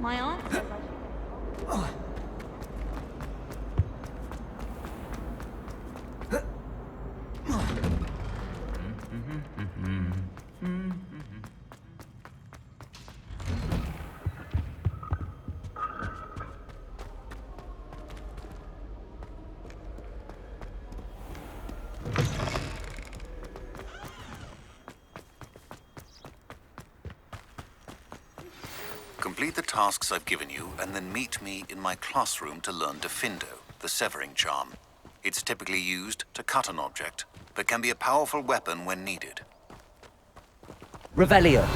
My aunt says I should. Complete the tasks I've given you, and then meet me in my classroom to learn Diffindo, the severing charm. It's typically used to cut an object, but can be a powerful weapon when needed. Revelio.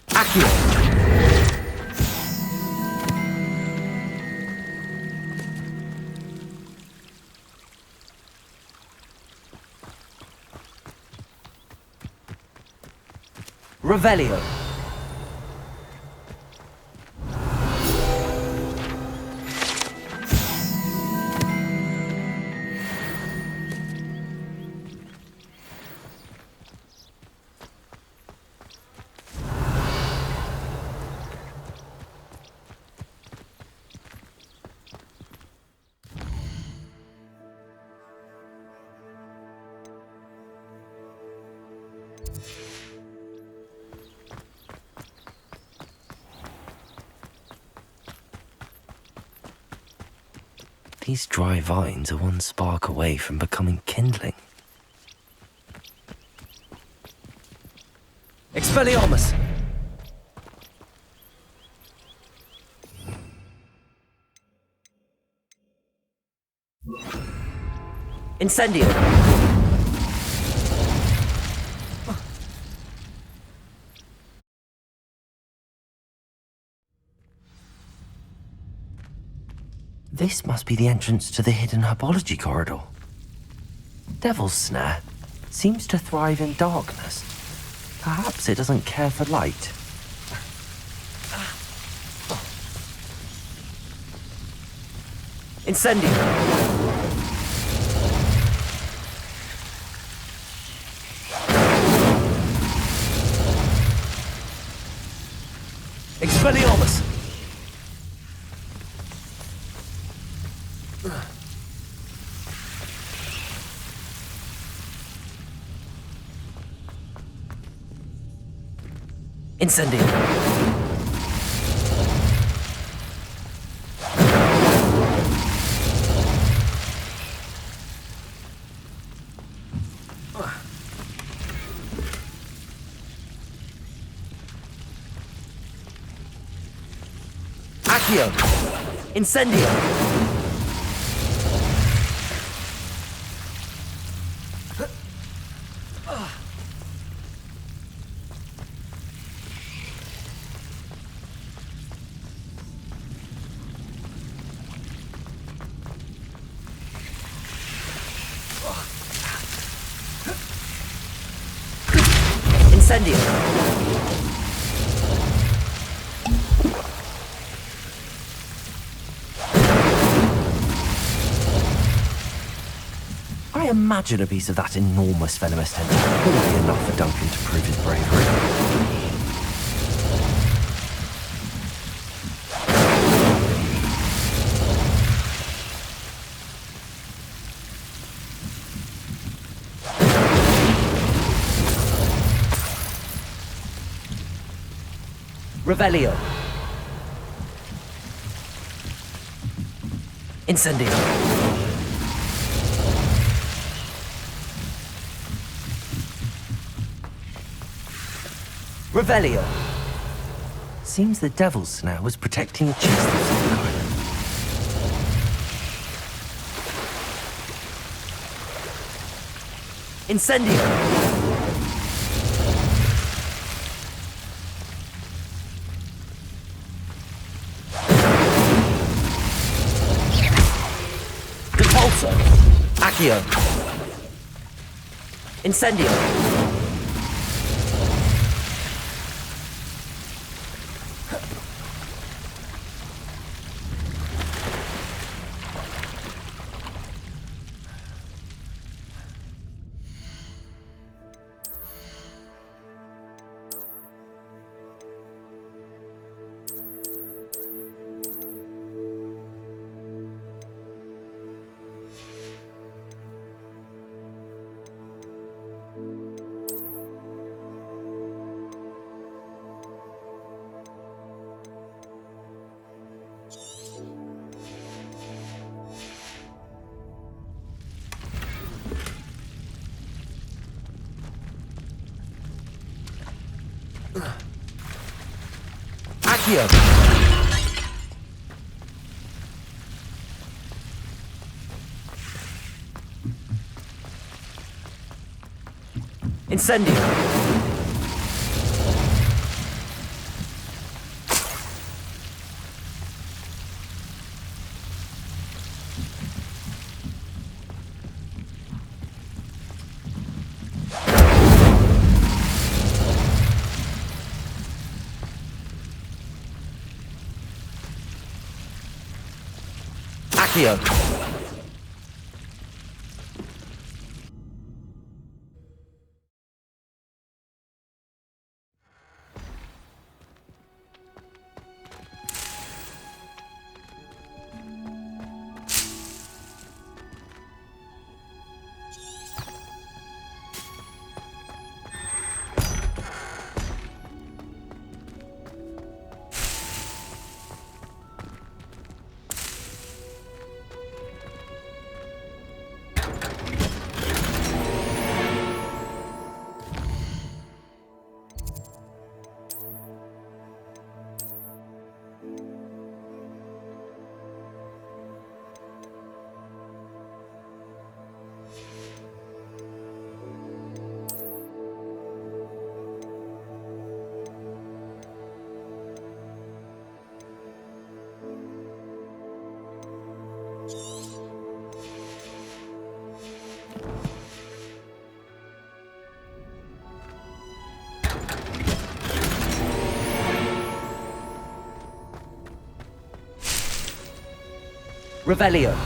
Accio. Revelio. These dry vines are one spark away from becoming kindling. Expelliarmus! Incendio! This must be the entrance to the hidden herbology corridor. Devil's Snare seems to thrive in darkness. Perhaps it doesn't care for light. Incendio! Expelliarmus! Incendio! Accio! Incendio! Incendio! I imagine a piece of that enormous venomous tentacle wouldn't be enough for Duncan to prove his bravery. Revelio. Incendio. Revelio. Seems the Devil's Snare was protecting a chest of some kind. Incendio. Accio. Incendio. Accio! Incendio! Accio! Revelio.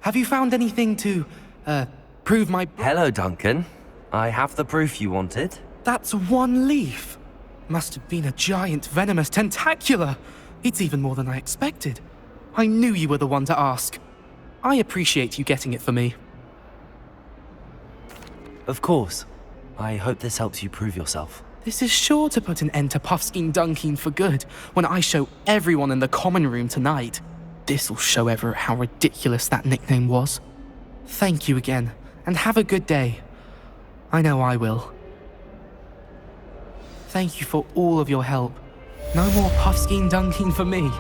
Have you found anything to, prove my... Hello, Duncan. I have the proof you wanted. That's one leaf. Must have been a giant venomous tentacula. It's even more than I expected. I knew you were the one to ask. I appreciate you getting it for me. Of course. I hope this helps you prove yourself. This is sure to put an end to Puffskein Dunkin for good when I show everyone in the common room tonight. This'll show Everett how ridiculous that nickname was. Thank you again, and have a good day. I know I will. Thank you for all of your help. No more Puffskein Dunkin for me.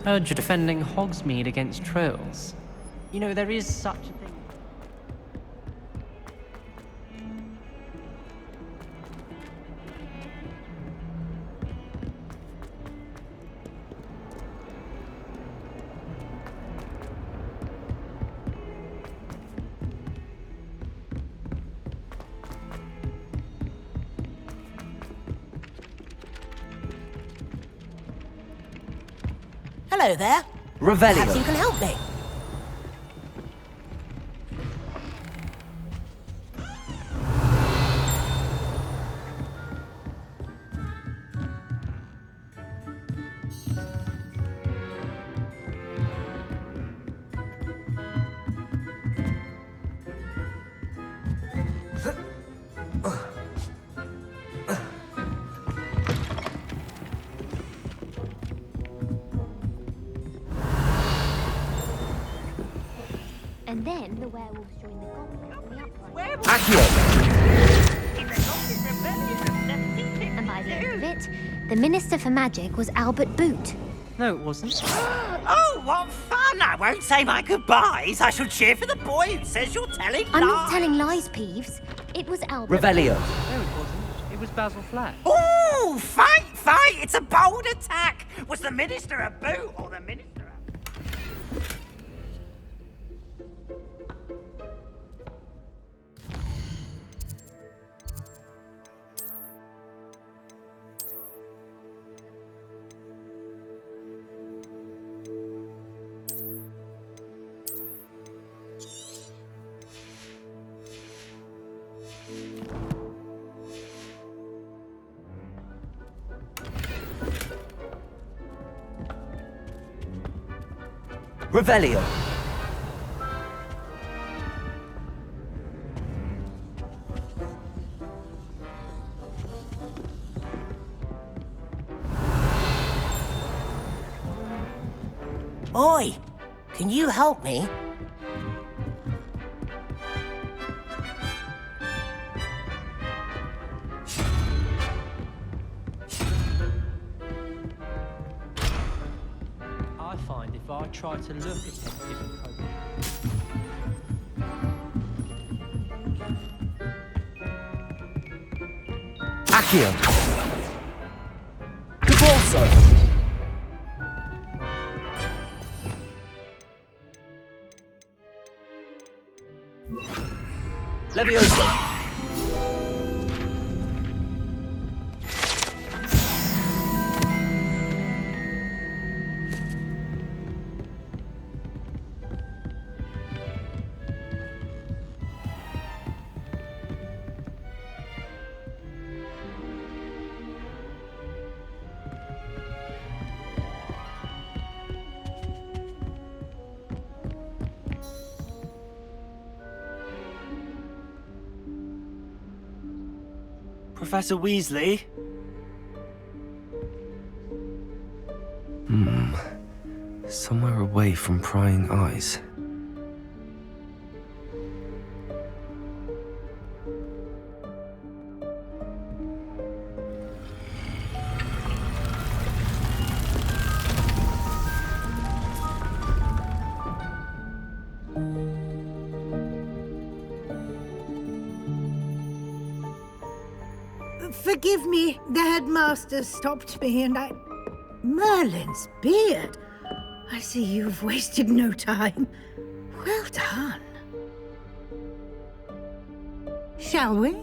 Heard you're defending Hogsmeade against trolls. You know, there is such a thing. Hello there. Revelio. Perhaps you can help me. And then the werewolves joined the goblins on the uprising. Accio. And by the end of it, the Minister for Magic was Albert Boot. No, it wasn't. Oh, what fun! I won't say my goodbyes. I shall cheer for the boy who says you're telling lies. I'm not telling lies, Peeves. It was Albert. Revelio. No, it wasn't. It was Basil Flack. Oh, fight, fight! It's a bold attack. Was the minister a boot or the minister a... Revelio. Oi, can you help me? I find if I try to look attentive and cozy. Accio. Caborso. Leviosa. Professor Weasley? Somewhere away from prying eyes. Forgive me, the headmaster stopped me and I... Merlin's beard! I see you've wasted no time. Well done. Shall we?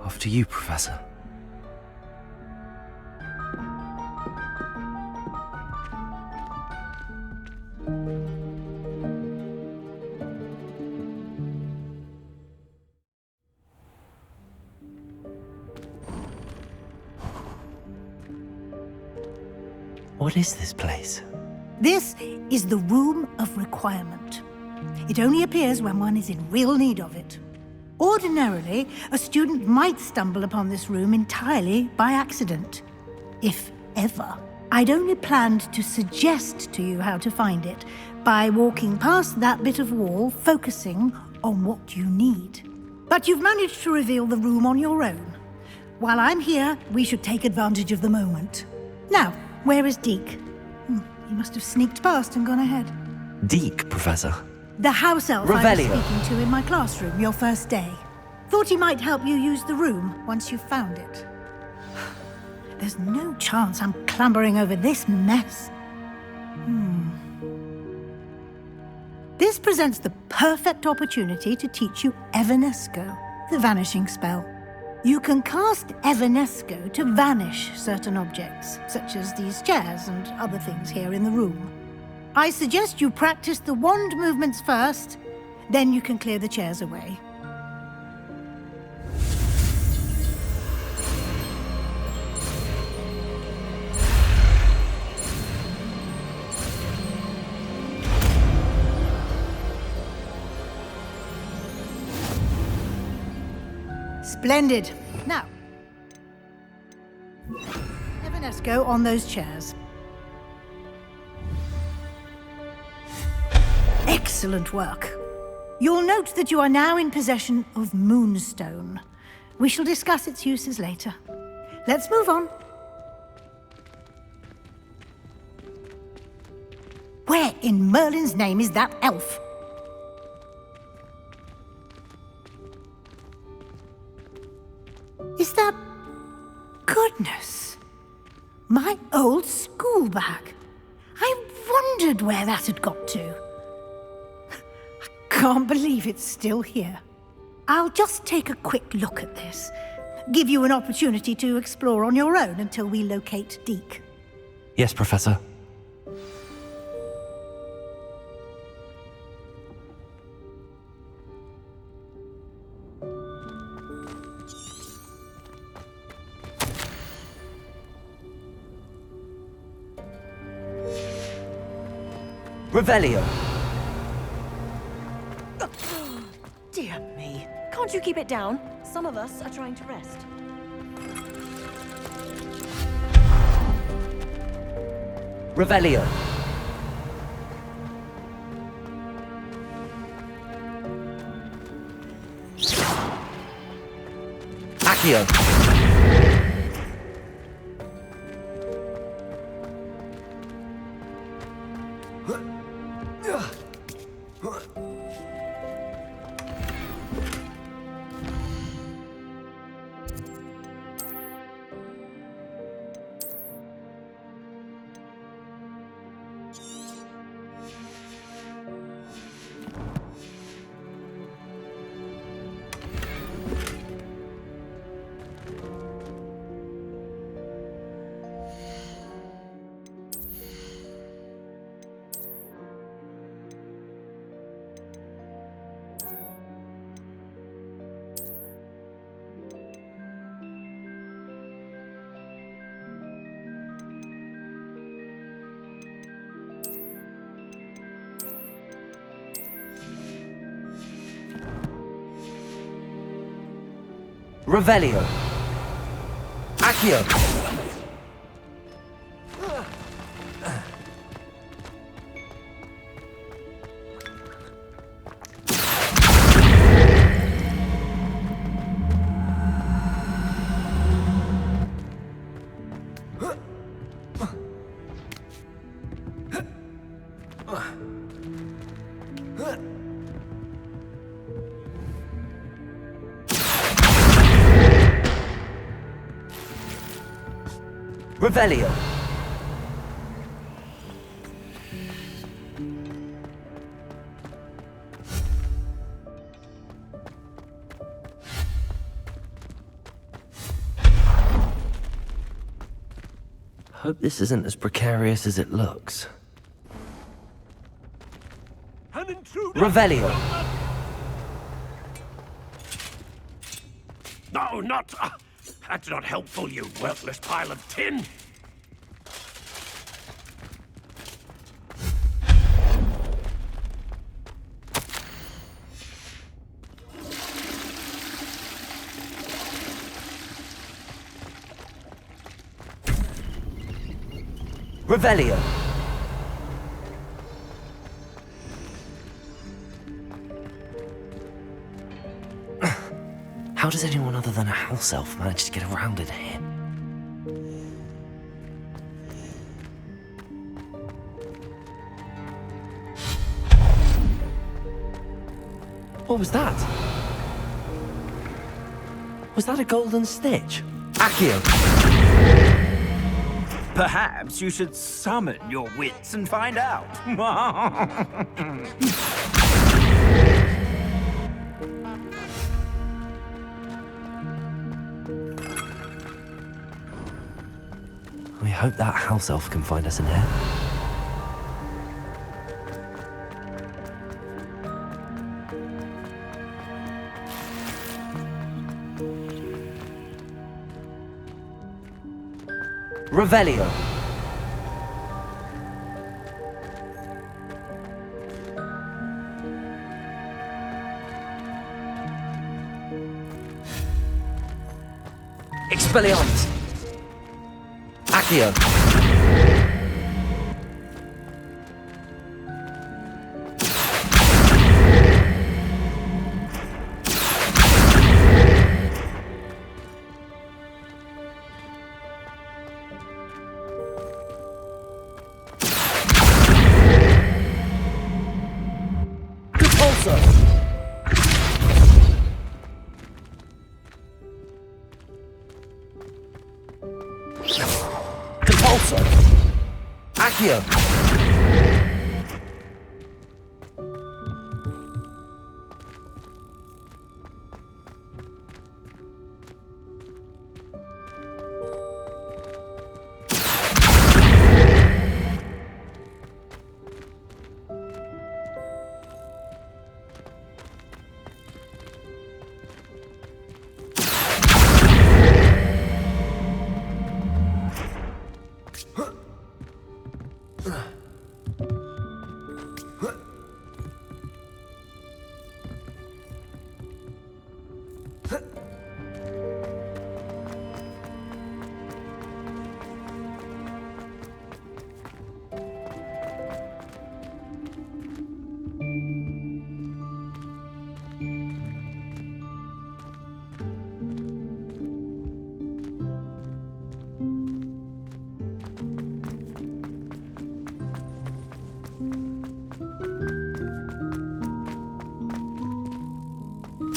After you, Professor. What is this place? This is the Room of Requirement. It only appears when one is in real need of it. Ordinarily, a student might stumble upon this room entirely by accident. If ever. I'd only planned to suggest to you how to find it by walking past that bit of wall, focusing on what you need. But you've managed to reveal the room on your own. While I'm here, we should take advantage of the moment. Now, where is Deke? He must have sneaked past and gone ahead. Deke, Professor. The house elf I Revelio. was speaking to in my classroom your first day. Thought he might help you use the room once you found it. There's no chance I'm clambering over this mess. This presents the perfect opportunity to teach you Evanesco, the vanishing spell. You can cast Evanesco to vanish certain objects, such as these chairs and other things here in the room. I suggest you practice the wand movements first, then you can clear the chairs away. Splendid. Now, Evanesco on those chairs. Excellent work. You'll note that you are now in possession of Moonstone. We shall discuss its uses later. Let's move on. Where in Merlin's name is that elf? Is that... Goodness! My old school bag. I wondered where that had got to. I can't believe it's still here. I'll just take a quick look at this. Give you an opportunity to explore on your own until we locate Deke. Yes, Professor. Revelio. Dear me. Can't you keep it down? Some of us are trying to rest. Revelio. Accio. Revelio. Accio. Revelio. Hope this isn't as precarious as it looks. An intruder! Revelio. No, not... that's not helpful, you worthless pile of tin! Revelio. How does anyone other than a house elf manage to get around in here? What was that? Was that a golden snitch? Accio! Perhaps you should summon your wits and find out. We hope that house elf can find us in here. Revelio. Expelliarmus. Accio. Accio.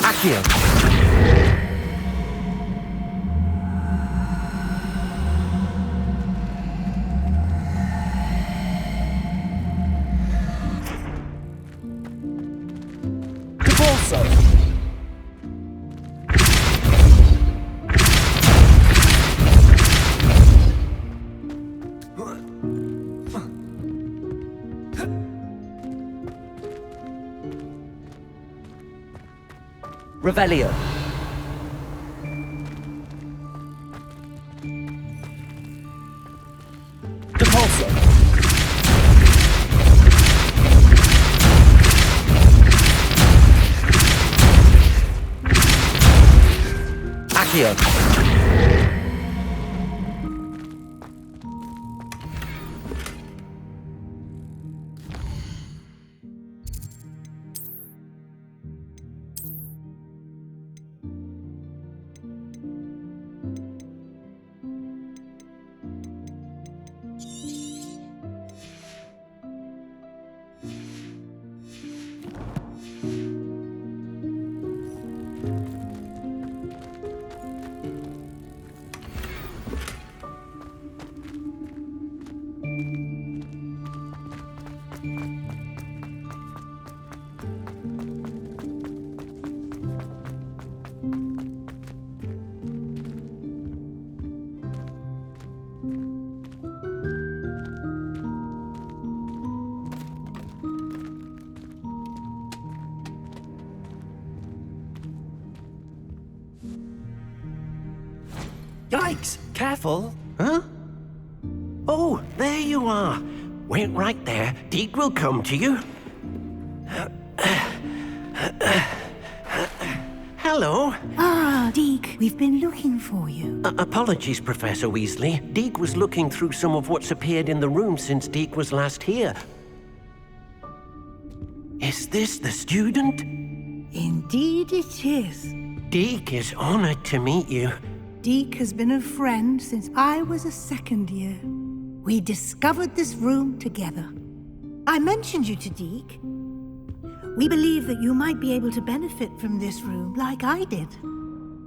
Accio. Revelio. Depulso. Accio. Yikes! Careful! Huh? Oh, there you are. Wait right there. Deke will come to you. Hello. Ah, Deke, we've been looking for you. Apologies, Professor Weasley. Deke was looking through some of what's appeared in the room since Deke was last here. Is this the student? Indeed it is. Deke is honored to meet you. Deke has been a friend since I was a second year. We discovered this room together. I mentioned you to Deke. We believe that you might be able to benefit from this room like I did.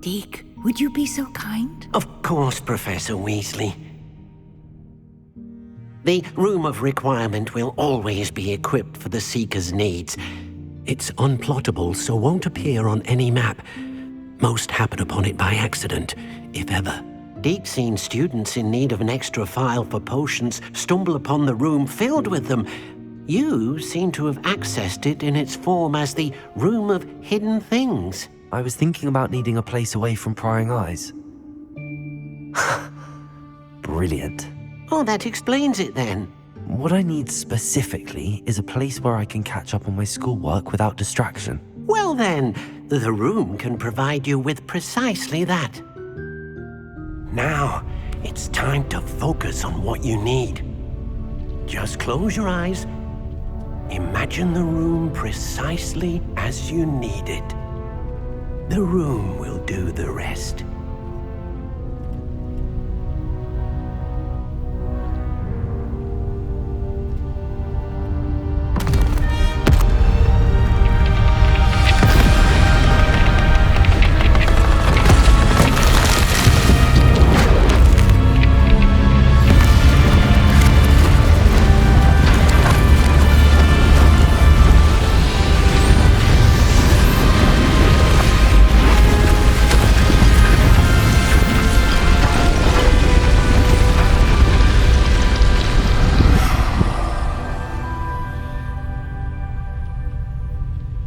Deke, would you be so kind? Of course, Professor Weasley. The Room of Requirement will always be equipped for the Seeker's needs. It's unplottable, so won't appear on any map. Most happen upon it by accident, if ever. Deke's seen students in need of an extra file for potions stumble upon the room filled with them. You seem to have accessed it in its form as the Room of Hidden Things. I was thinking about needing a place away from prying eyes. Brilliant. Oh, that explains it then. What I need specifically is a place where I can catch up on my schoolwork without distraction. Well then, the room can provide you with precisely that. Now, it's time to focus on what you need. Just close your eyes. Imagine the room precisely as you need it. The room will do the rest.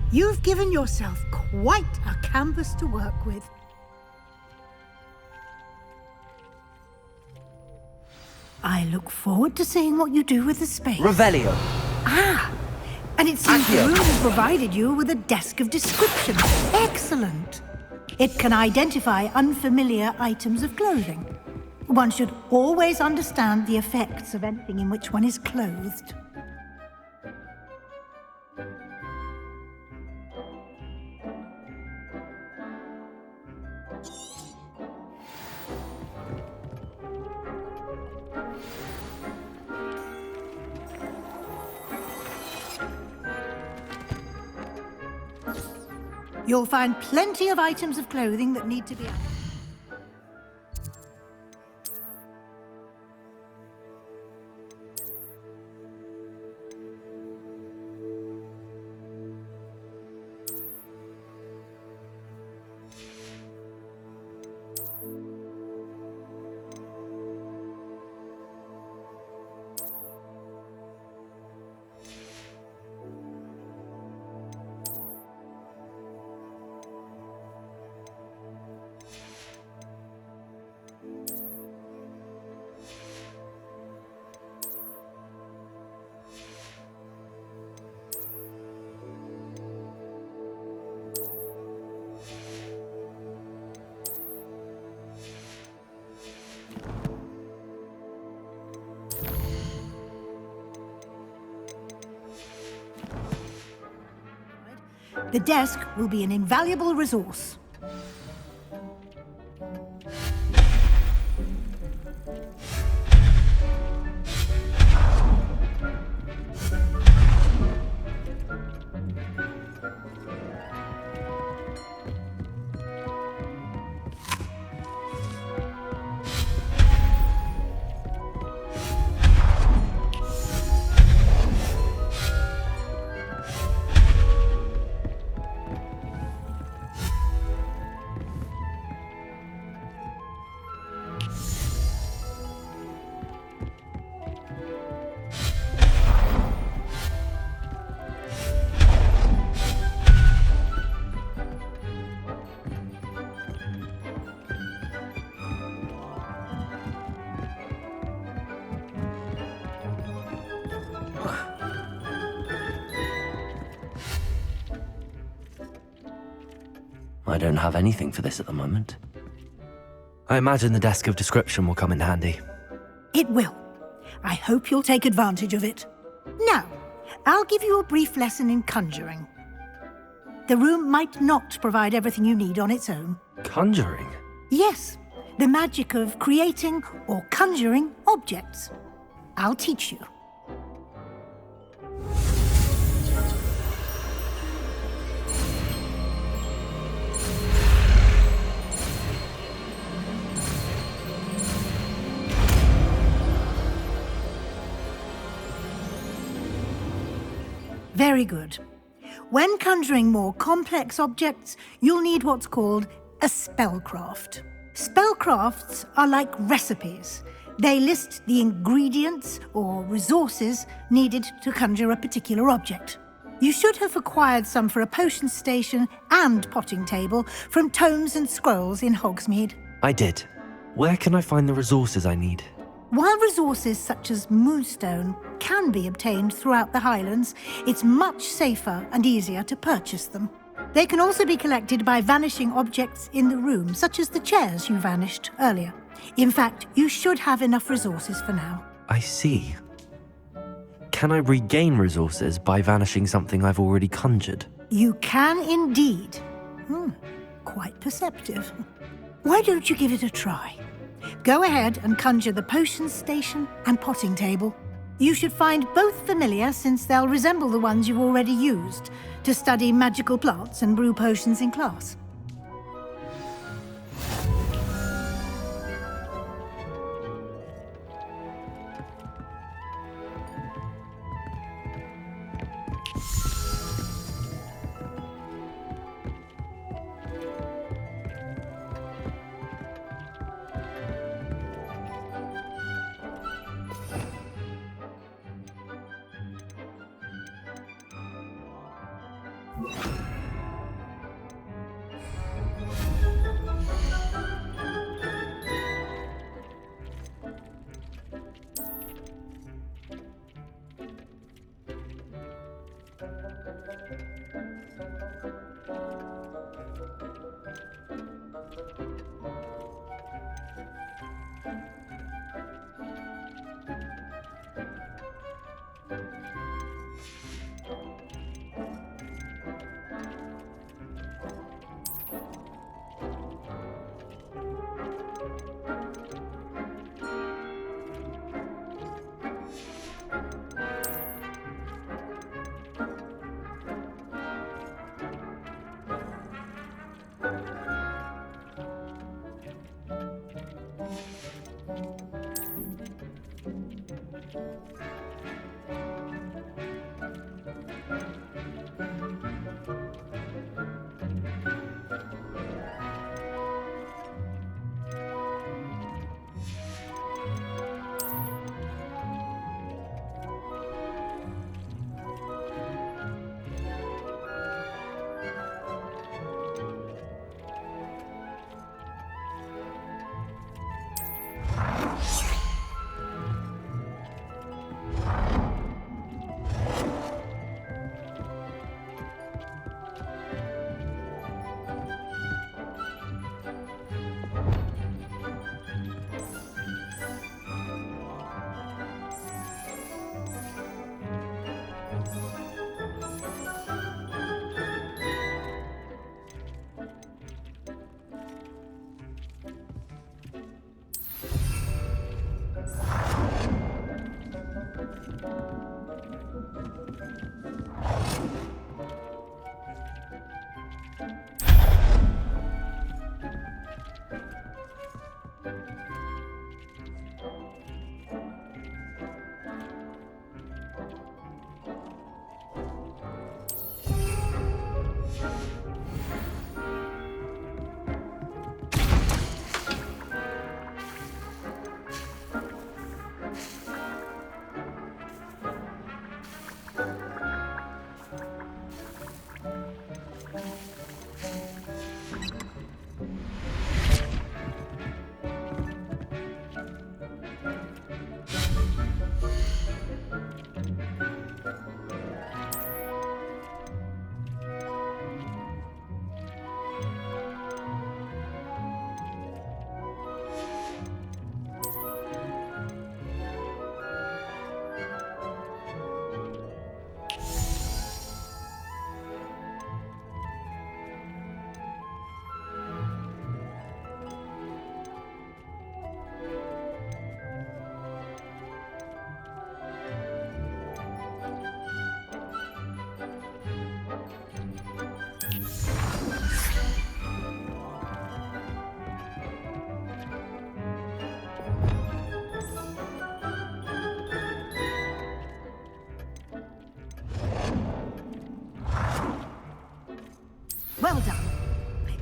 You've given yourself quite a canvas to work with. I look forward to seeing what you do with the space. Revelio. Ah, and it seems the room has provided you with a desk of description. Excellent. It can identify unfamiliar items of clothing. One should always understand the effects of anything in which one is clothed. You'll find plenty of items of clothing that need to be... The desk will be an invaluable resource. I don't have anything for this at the moment. I imagine the desk of description will come in handy. It will. I hope you'll take advantage of it. Now, I'll give you a brief lesson in conjuring. The room might not provide everything you need on its own. Conjuring? Yes, the magic of creating or conjuring objects. I'll teach you. Very good. When conjuring more complex objects, you'll need what's called a spellcraft. Spellcrafts are like recipes. They list the ingredients or resources needed to conjure a particular object. You should have acquired some for a potion station and potting table from tomes and scrolls in Hogsmeade. I did. Where can I find the resources I need? While resources such as moonstone can be obtained throughout the Highlands, it's much safer and easier to purchase them. They can also be collected by vanishing objects in the room, such as the chairs you vanished earlier. In fact, you should have enough resources for now. I see. Can I regain resources by vanishing something I've already conjured? You can indeed. Quite perceptive. Why don't you give it a try? Go ahead and conjure the potion station and potting table. You should find both familiar, since they'll resemble the ones you've already used to study magical plants and brew potions in class.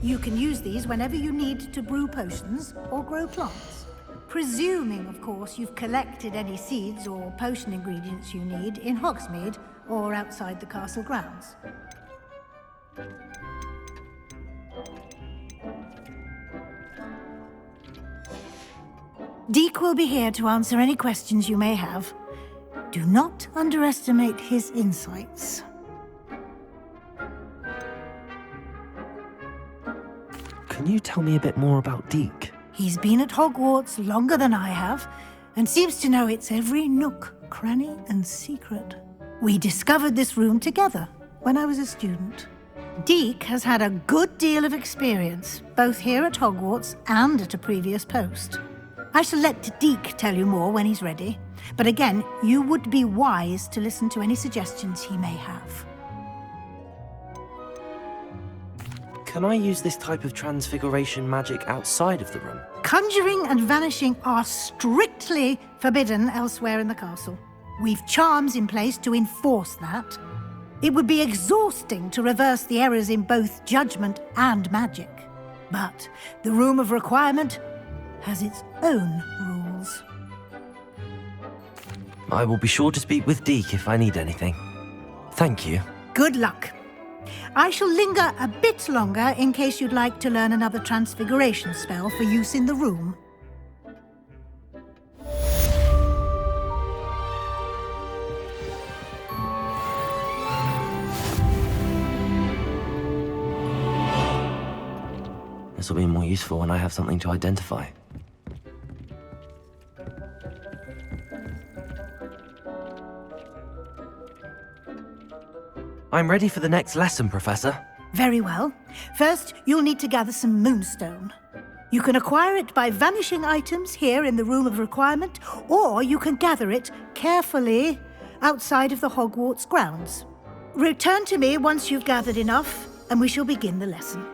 You can use these whenever you need to brew potions or grow plants. Presuming, of course, you've collected any seeds or potion ingredients you need in Hogsmeade or outside the castle grounds. Deek will be here to answer any questions you may have. Do not underestimate his insights. Can you tell me a bit more about Deek? He's been at Hogwarts longer than I have, and seems to know its every nook, cranny, and secret. We discovered this room together when I was a student. Deek has had a good deal of experience, both here at Hogwarts and at a previous post. I shall let Deek tell you more when he's ready, but again, you would be wise to listen to any suggestions he may have. Can I use this type of transfiguration magic outside of the room? Conjuring and vanishing are strictly forbidden elsewhere in the castle. We've charms in place to enforce that. It would be exhausting to reverse the errors in both judgment and magic. But the Room of Requirement has its own rules. I will be sure to speak with Deek if I need anything. Thank you. Good luck. I shall linger a bit longer in case you'd like to learn another transfiguration spell for use in the room. This will be more useful when I have something to identify. I'm ready for the next lesson, Professor. Very well. First, you'll need to gather some moonstone. You can acquire it by vanishing items here in the Room of Requirement, or you can gather it carefully outside of the Hogwarts grounds. Return to me once you've gathered enough, and we shall begin the lesson.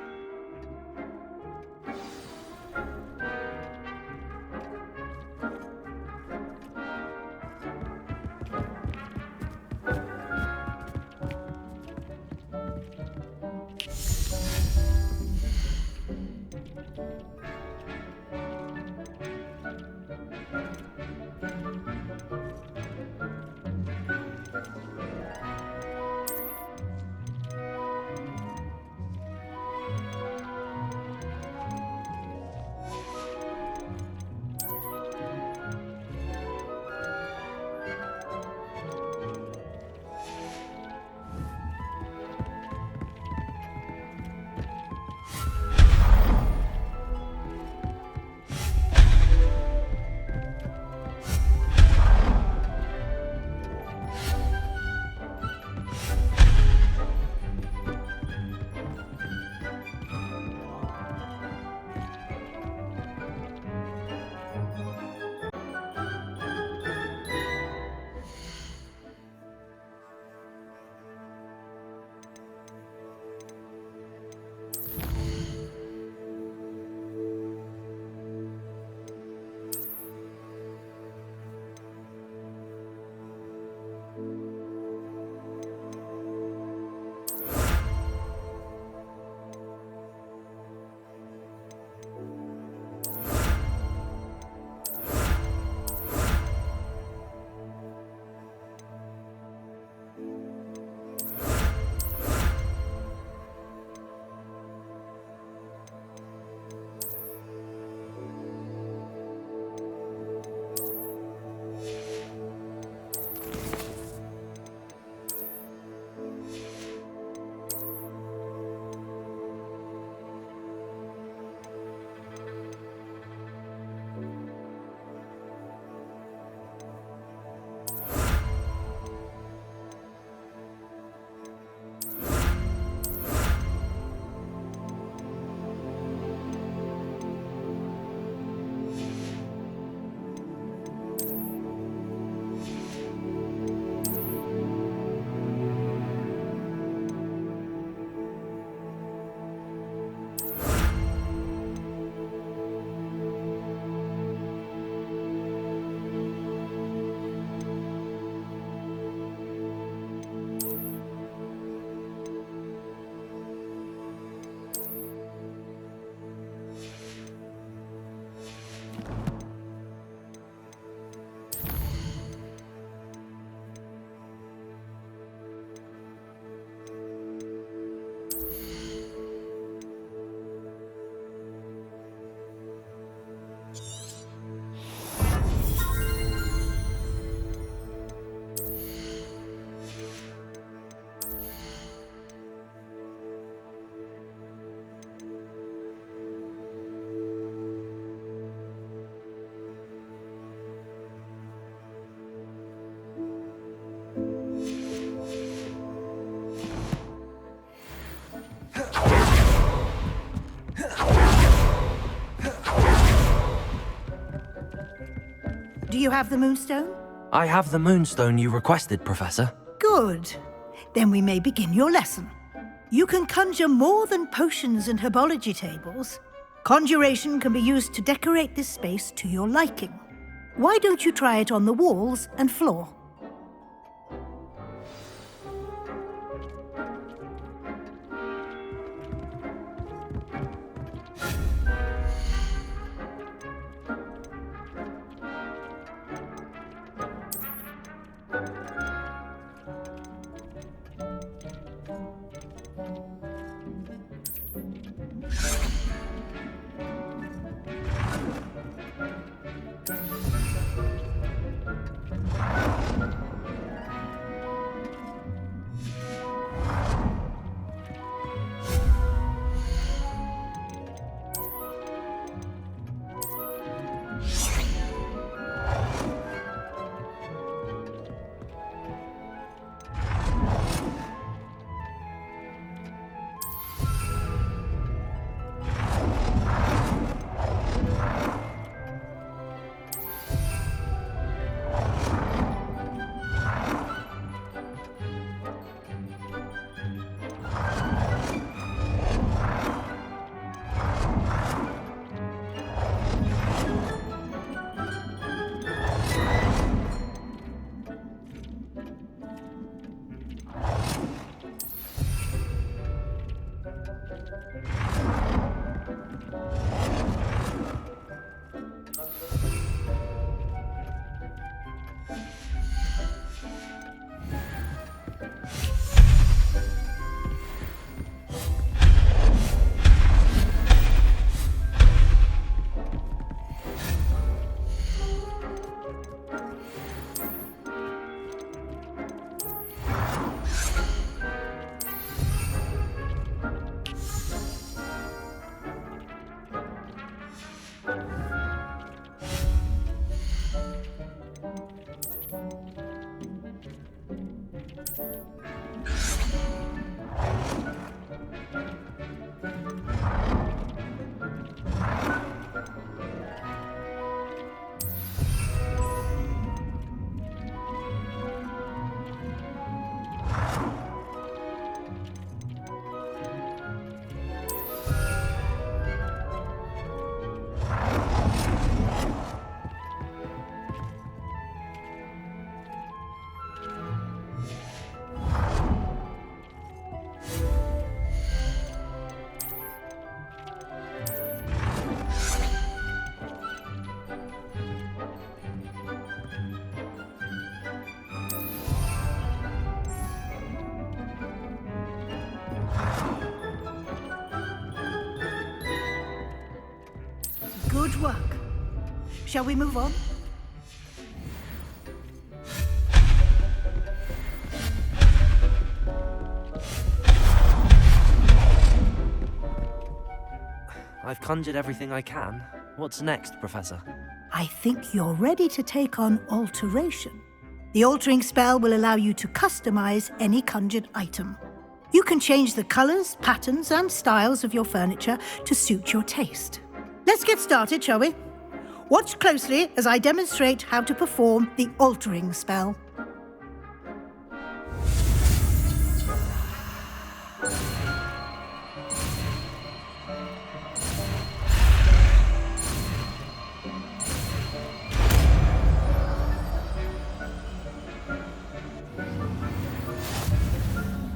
Do you have the moonstone? I have the moonstone you requested, Professor. Good. Then we may begin your lesson. You can conjure more than potions and herbology tables. Conjuration can be used to decorate this space to your liking. Why don't you try it on the walls and floor? Good work. Shall we move on? I've conjured everything I can. What's next, Professor? I think you're ready to take on alteration. The altering spell will allow you to customize any conjured item. You can change the colors, patterns, and styles of your furniture to suit your taste. Let's get started, shall we? Watch closely as I demonstrate how to perform the altering spell.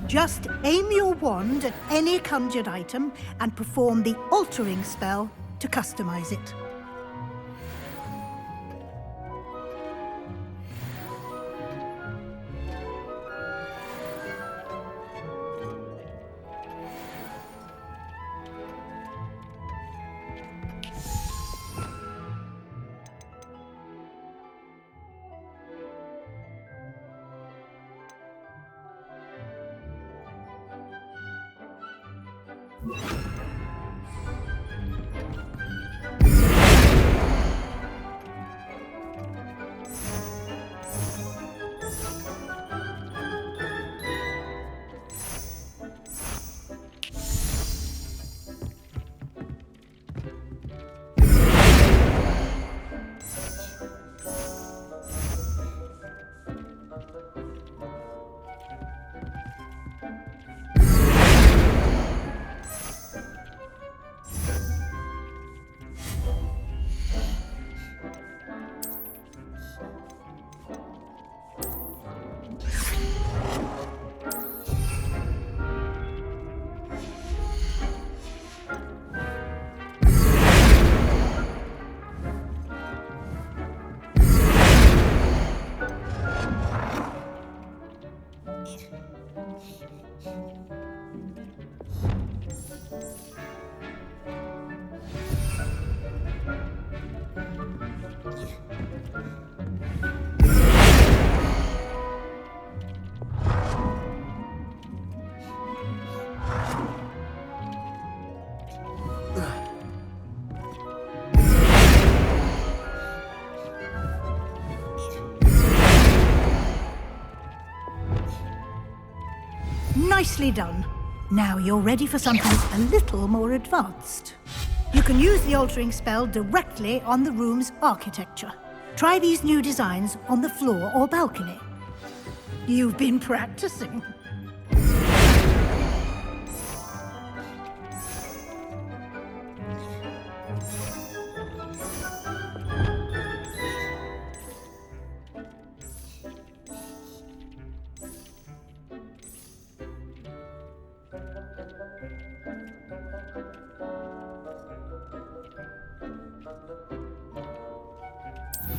Just aim your wand at any conjured item and perform the altering spell to customize it. Nicely done. Now you're ready for something a little more advanced. You can use the altering spell directly on the room's architecture. Try these new designs on the floor or balcony. You've been practicing.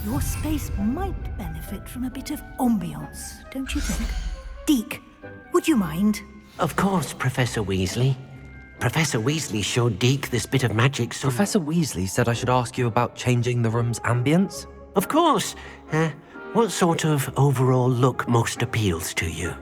Your space might benefit from a bit of ambiance, don't you think? Deke, would you mind? Of course, Professor Weasley. Professor Weasley showed Deke this bit of magic so... Professor Weasley said I should ask you about changing the room's ambience? Of course. What sort of overall look most appeals to you?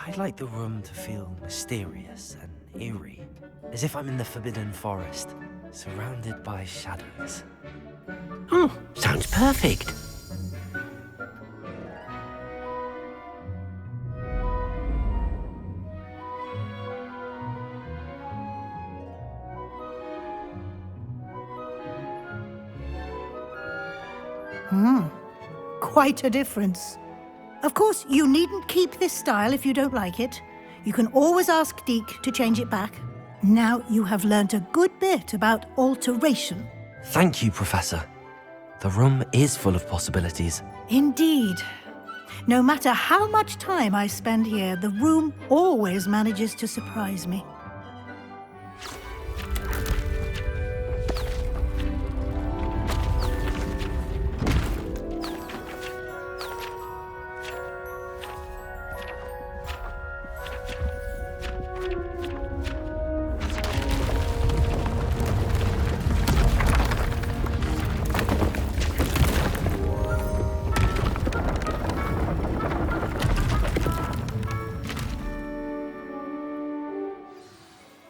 I'd like the room to feel mysterious and eerie, as if I'm in the Forbidden Forest, surrounded by shadows. Oh, sounds perfect. Quite a difference. Of course, you needn't keep this style if you don't like it. You can always ask Deke to change it back. Now you have learnt a good bit about alteration. Thank you, Professor. The room is full of possibilities. Indeed. No matter how much time I spend here, the room always manages to surprise me.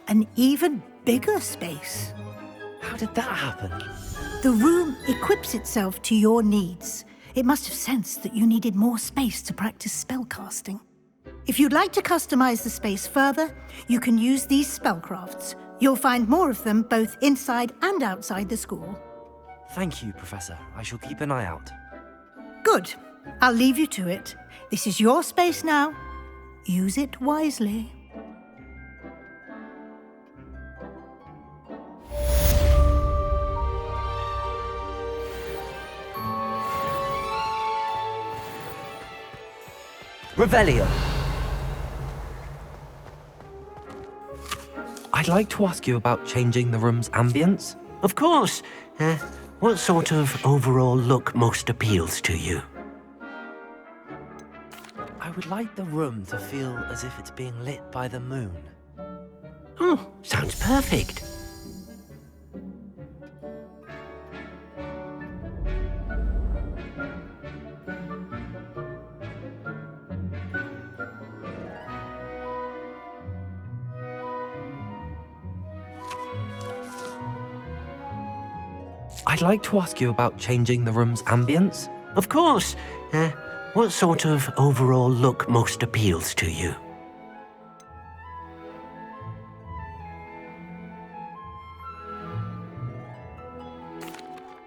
An even bigger space. How did that happen? The room equips itself to your needs. It must have sensed that you needed more space to practice spellcasting. If you'd like to customize the space further, you can use these spellcrafts. You'll find more of them both inside and outside the school. Thank you, Professor. I shall keep an eye out. Good. I'll leave you to it. This is your space now. Use it wisely. Revelio. I'd like to ask you about changing the room's ambience. Of course. What sort of overall look most appeals to you? I would like the room to feel as if it's being lit by the moon. Oh, sounds perfect. I'd like to ask you about changing the room's ambience. Of course. What sort of overall look most appeals to you?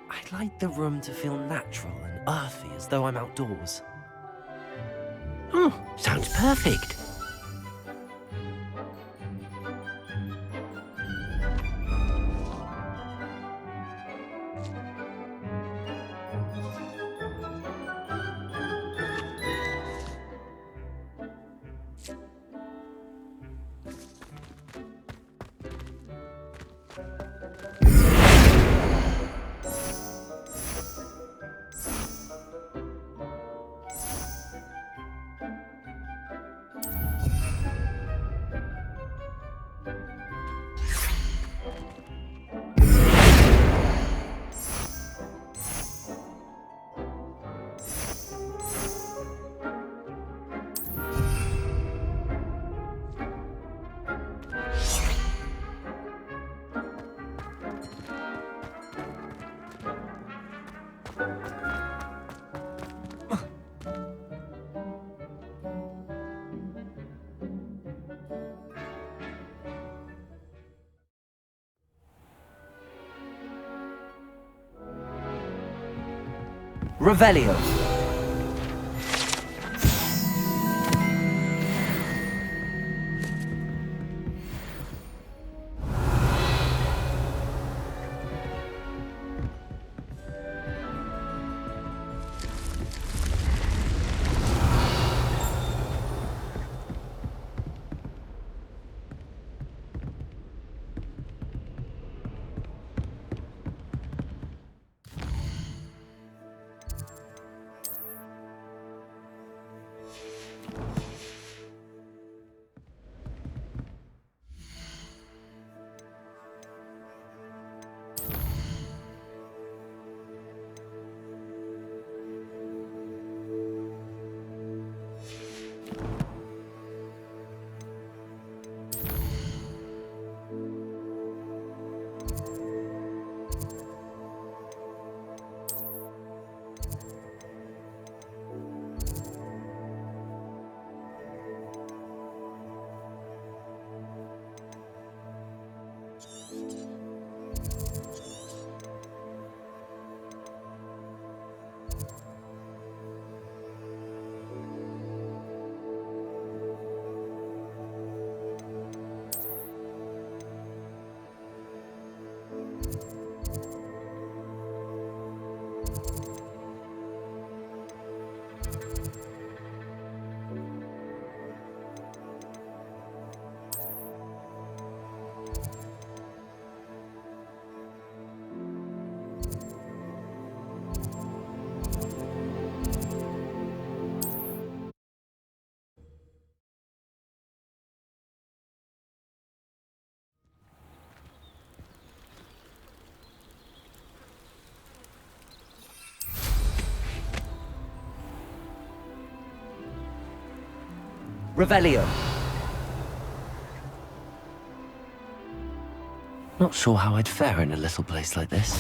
I'd like the room to feel natural and earthy, as though I'm outdoors. Oh, sounds perfect. Revelio. Revelio. Not sure how I'd fare in a little place like this.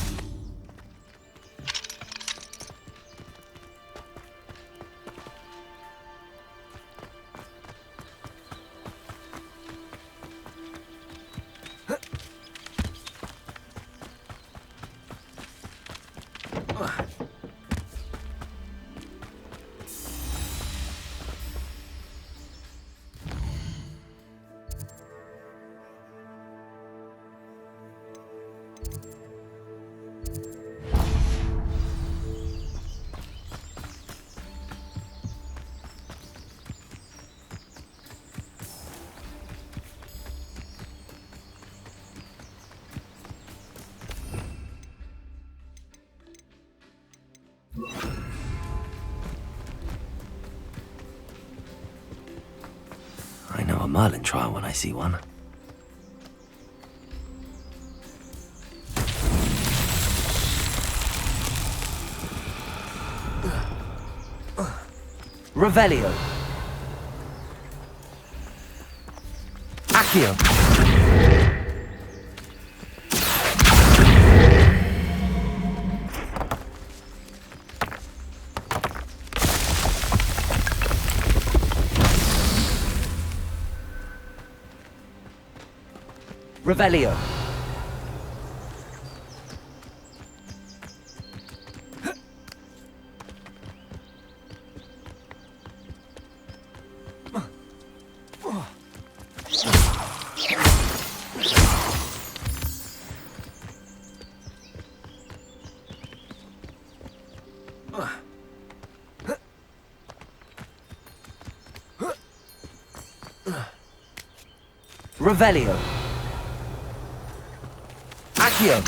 I know a Merlin trial when I see one. Revelio. Accio. Revelio. Revelio. Accio.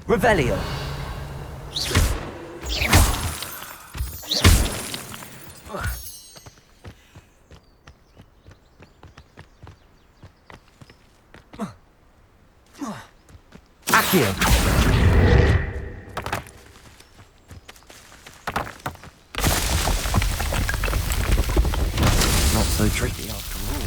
Revelio. Accio. Not so tricky after all.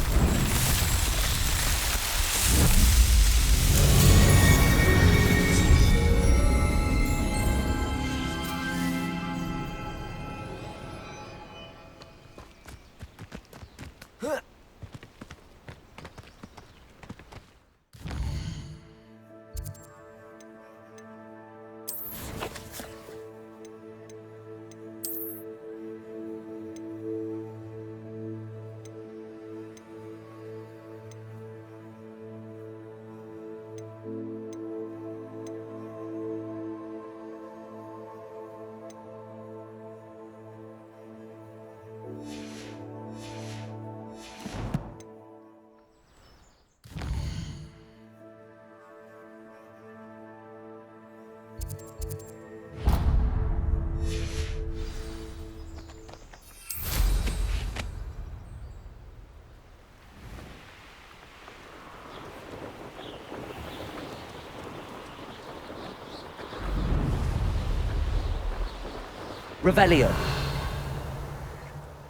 Revelio.